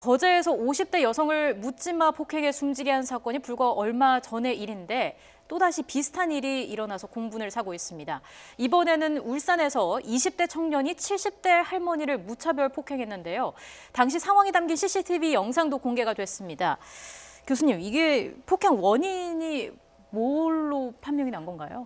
거제에서 50대 여성을 묻지마 폭행에 숨지게 한 사건이 불과 얼마 전의 일인데 또다시 비슷한 일이 일어나서 공분을 사고 있습니다. 이번에는 울산에서 20대 청년이 70대 할머니를 무차별 폭행했는데요. 당시 상황이 담긴 CCTV 영상도 공개가 됐습니다. 교수님, 이게 폭행 원인이 뭘로 판명이 난 건가요?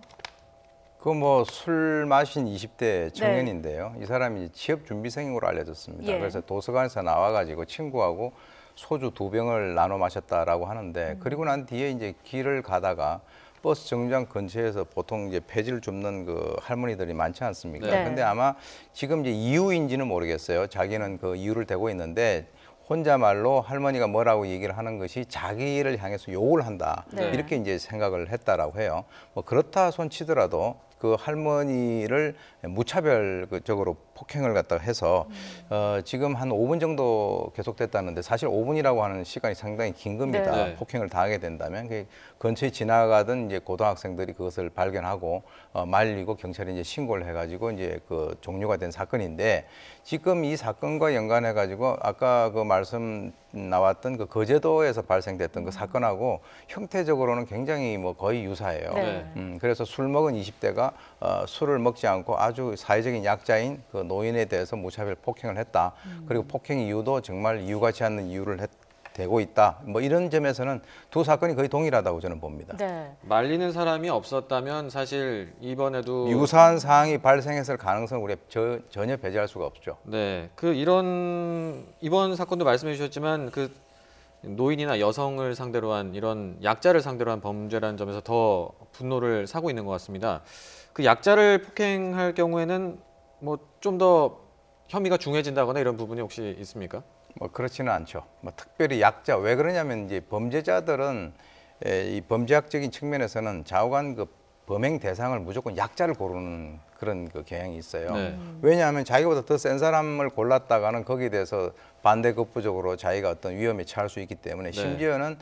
그 뭐 술 마신 20대 청년인데요. 네. 이 사람이 취업 준비생으로 알려졌습니다. 예. 그래서 도서관에서 나와가지고 친구하고 소주 2병을 나눠 마셨다라고 하는데 그리고 난 뒤에 이제 길을 가다가 버스 정류장 근처에서 보통 이제 폐지를 줍는 그 할머니들이 많지 않습니까? 네. 근데 아마 지금 이제 이유인지는 모르겠어요. 자기는 그 이유를 대고 있는데 혼자말로 할머니가 뭐라고 얘기를 하는 것이 자기를 향해서 욕을 한다. 네. 이렇게 이제 생각을 했다라고 해요. 뭐 그렇다 손 치더라도 그 할머니를 무차별적으로 폭행을 갖다가 해서 지금 한 5분 정도 계속됐다는데 사실 5분이라고 하는 시간이 상당히 긴 겁니다. 네. 폭행을 당하게 된다면 그 근처에 지나가던 이제 고등학생들이 그것을 발견하고 말리고 경찰에 이제 신고를 해가지고 이제 그 종료가 된 사건인데 지금 이 사건과 연관해 가지고 아까 그 말씀 나왔던 그 거제도에서 발생됐던 그 사건하고 형태적으로는 굉장히 뭐 거의 유사해요. 네. 그래서 술 먹은 20대가 술을 먹지 않고 아주 사회적인 약자인 그 노인에 대해서 무차별 폭행을 했다. 그리고 폭행 이유도 정말 이유같지 않는 이유를 되고 있다. 뭐 이런 점에서는 두 사건이 거의 동일하다고 저는 봅니다. 네. 말리는 사람이 없었다면 사실 이번에도 유사한 사항이 발생했을 가능성을 우리가 전혀 배제할 수가 없죠. 네, 이번 사건도 말씀해 주셨지만 그 노인이나 여성을 상대로 한 이런 약자를 상대로 한 범죄라는 점에서 더 분노를 사고 있는 것 같습니다. 그 약자를 폭행할 경우에는 뭐 좀 더 혐의가 중해진다거나 이런 부분이 혹시 있습니까? 뭐 그렇지는 않죠. 뭐 특별히 약자 왜 그러냐면 이제 범죄자들은 이 범죄학적인 측면에서는 좌우간 그 범행 대상을 무조건 약자를 고르는 그런 그 경향이 있어요. 네. 왜냐하면 자기보다 더 센 사람을 골랐다가는 거기에 대해서 반대급부적으로 자기가 어떤 위험에 처할 수 있기 때문에 심지어는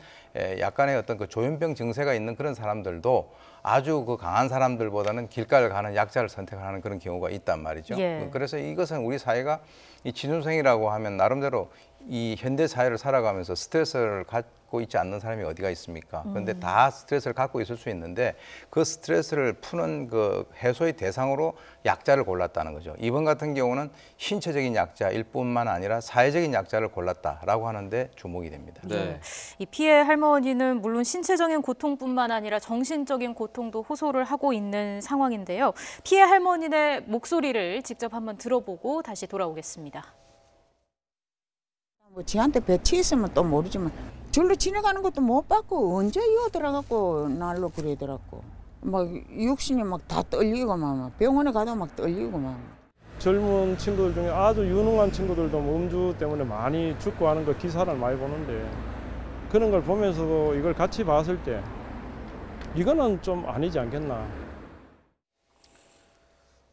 약간의 어떤 그 조현병 증세가 있는 그런 사람들도 아주 그 강한 사람들보다는 길가를 가는 약자를 선택하는 그런 경우가 있단 말이죠. 예. 그래서 이것은 우리 사회가 이 취준생이라고 하면 나름대로 이 현대 사회를 살아가면서 스트레스를 갖고 있지 않는 사람이 어디가 있습니까? 그런데 다 스트레스를 갖고 있을 수 있는데 그 스트레스를 푸는 그 해소의 대상으로 약자를 골랐다는 거죠. 이번 같은 경우는 신체적인 약자일 뿐만 아니라 사회적인 약자를 골랐다라고 하는데 주목이 됩니다. 네. 이 피해 할머니는 물론 신체적인 고통뿐만 아니라 정신적인 고통도 호소를 하고 있는 상황인데요. 피해 할머니의 목소리를 직접 한번 들어보고 다시 돌아오겠습니다. 뭐 지한테 배치 있으면 또 모르지만 절로 지나가는 것도 못 봤고 언제 이어들어갖고 날로 그러더라고. 막 육신이 막 다 떨리고 막 병원에 가도 막 떨리고 막. 젊은 친구들 중에 아주 유능한 친구들도 음주 때문에 많이 죽고 하는 거 기사를 많이 보는데 그런 걸 보면서도 이걸 같이 봤을 때 이거는 좀 아니지 않겠나.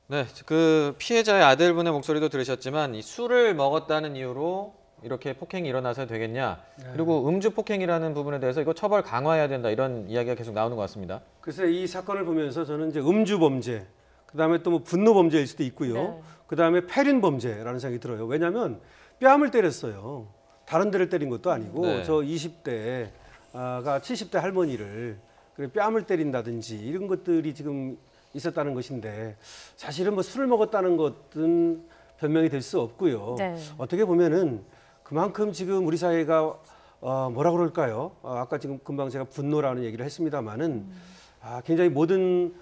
네, 그 피해자의 아들분의 목소리도 들으셨지만 이 술을 먹었다는 이유로 이렇게 폭행이 일어나서 되겠냐. 그리고 음주 폭행이라는 부분에 대해서 이거 처벌 강화해야 된다 이런 이야기가 계속 나오는 것 같습니다. 글쎄 이 사건을 보면서 저는 이제 음주 범죄, 그다음에 또 뭐 분노 범죄일 수도 있고요. 네. 그다음에 패륜 범죄라는 생각이 들어요. 왜냐하면 뺨을 때렸어요. 다른 데를 때린 것도 아니고 네. 저 20대가 70대 할머니를 뺨을 때린다든지 이런 것들이 지금 있었다는 것인데 사실은 뭐 술을 먹었다는 것은 변명이 될 수 없고요. 네. 어떻게 보면은 그만큼 지금 우리 사회가 뭐라 그럴까요? 아까 지금 금방 제가 분노라는 얘기를 했습니다마는 굉장히 모든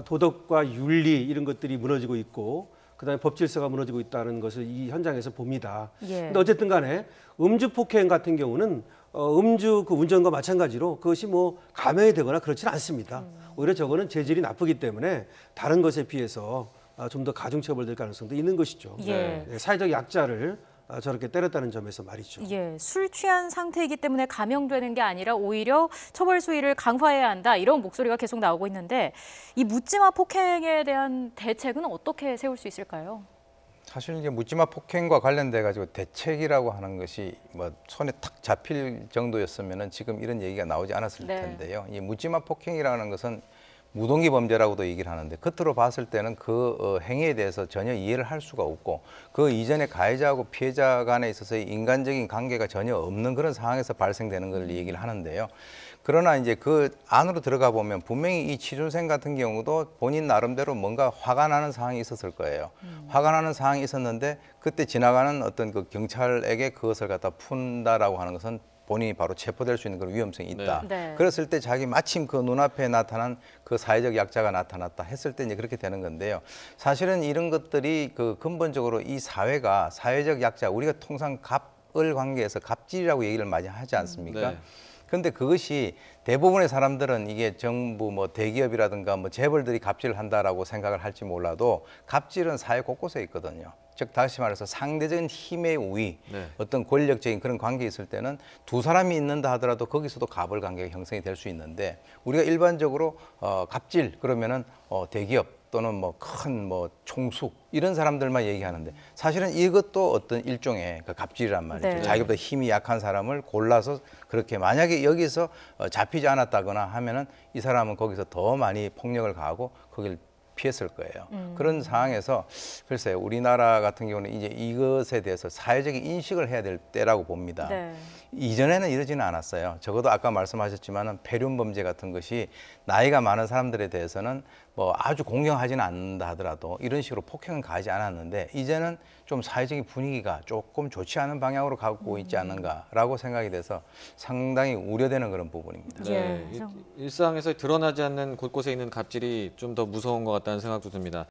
도덕과 윤리 이런 것들이 무너지고 있고 그다음에 법 질서가 무너지고 있다는 것을 이 현장에서 봅니다. 예. 근데 어쨌든 간에 음주 폭행 같은 경우는 음주 그 운전과 마찬가지로 그것이 뭐 감형이 되거나 그렇지는 않습니다. 오히려 저거는 재질이 나쁘기 때문에 다른 것에 비해서 좀 더 가중 처벌될 가능성도 있는 것이죠. 예. 네, 사회적 약자를 저렇게 때렸다는 점에서 말이죠. 예, 술 취한 상태이기 때문에 감형되는 게 아니라 오히려 처벌 수위를 강화해야 한다 이런 목소리가 계속 나오고 있는데 이 묻지마 폭행에 대한 대책은 어떻게 세울 수 있을까요? 사실 이제 묻지마 폭행과 관련돼 가지고 대책이라고 하는 것이 뭐 손에 탁 잡힐 정도였으면은 지금 이런 얘기가 나오지 않았을 네. 텐데요. 이 묻지마 폭행이라는 것은 무동기 범죄라고도 얘기를 하는데 겉으로 봤을 때는 그 행위에 대해서 전혀 이해를 할 수가 없고 그 이전에 가해자하고 피해자 간에 있어서의 인간적인 관계가 전혀 없는 그런 상황에서 발생되는 걸 얘기를 하는데요. 그러나 이제 그 안으로 들어가 보면 분명히 이 취준생 같은 경우도 본인 나름대로 뭔가 화가 나는 상황이 있었을 거예요. 화가 나는 상황이 있었는데 그때 지나가는 어떤 그 경찰에게 그것을 갖다 푼다라고 하는 것은 본인이 바로 체포될 수 있는 그런 위험성이 있다. 네. 그랬을 때 자기 마침 그 눈앞에 나타난 그 사회적 약자가 나타났다 했을 때 이제 그렇게 되는 건데요. 사실은 이런 것들이 그 근본적으로 이 사회가 사회적 약자, 우리가 통상 갑을 관계에서 갑질이라고 얘기를 많이 하지 않습니까? 네. 그런데 그것이 대부분의 사람들은 이게 정부 뭐 대기업이라든가 뭐 재벌들이 갑질을 한다라고 생각을 할지 몰라도 갑질은 사회 곳곳에 있거든요. 즉 다시 말해서 상대적인 힘의 우위, 네. 어떤 권력적인 그런 관계에 있을 때는 두 사람이 있는다 하더라도 거기서도 갑을 관계가 형성이 될 수 있는데 우리가 일반적으로 갑질 그러면은 대기업 또는 뭐 큰 뭐 총수 이런 사람들만 얘기하는데 사실은 이것도 어떤 일종의 그 갑질이란 말이죠. 네. 자기보다 힘이 약한 사람을 골라서 그렇게 만약에 여기서 잡히지 않았다거나 하면은 이 사람은 거기서 더 많이 폭력을 가하고 거길 피했을 거예요. 그런 상황에서 글쎄요, 우리나라 같은 경우는 이제 이것에 대해서 사회적인 인식을 해야 될 때라고 봅니다. 네. 이전에는 이러지는 않았어요. 적어도 아까 말씀하셨지만은 폐륜 범죄 같은 것이 나이가 많은 사람들에 대해서는 뭐 아주 공경하지는 않는다 하더라도 이런 식으로 폭행은 가하지 않았는데 이제는 좀 사회적인 분위기가 조금 좋지 않은 방향으로 가고 있지 않는가라고 생각이 돼서 상당히 우려되는 그런 부분입니다. 네. 예. 일상에서 드러나지 않는 곳곳에 있는 갑질이 좀 더 무서운 것 같다는 생각도 듭니다.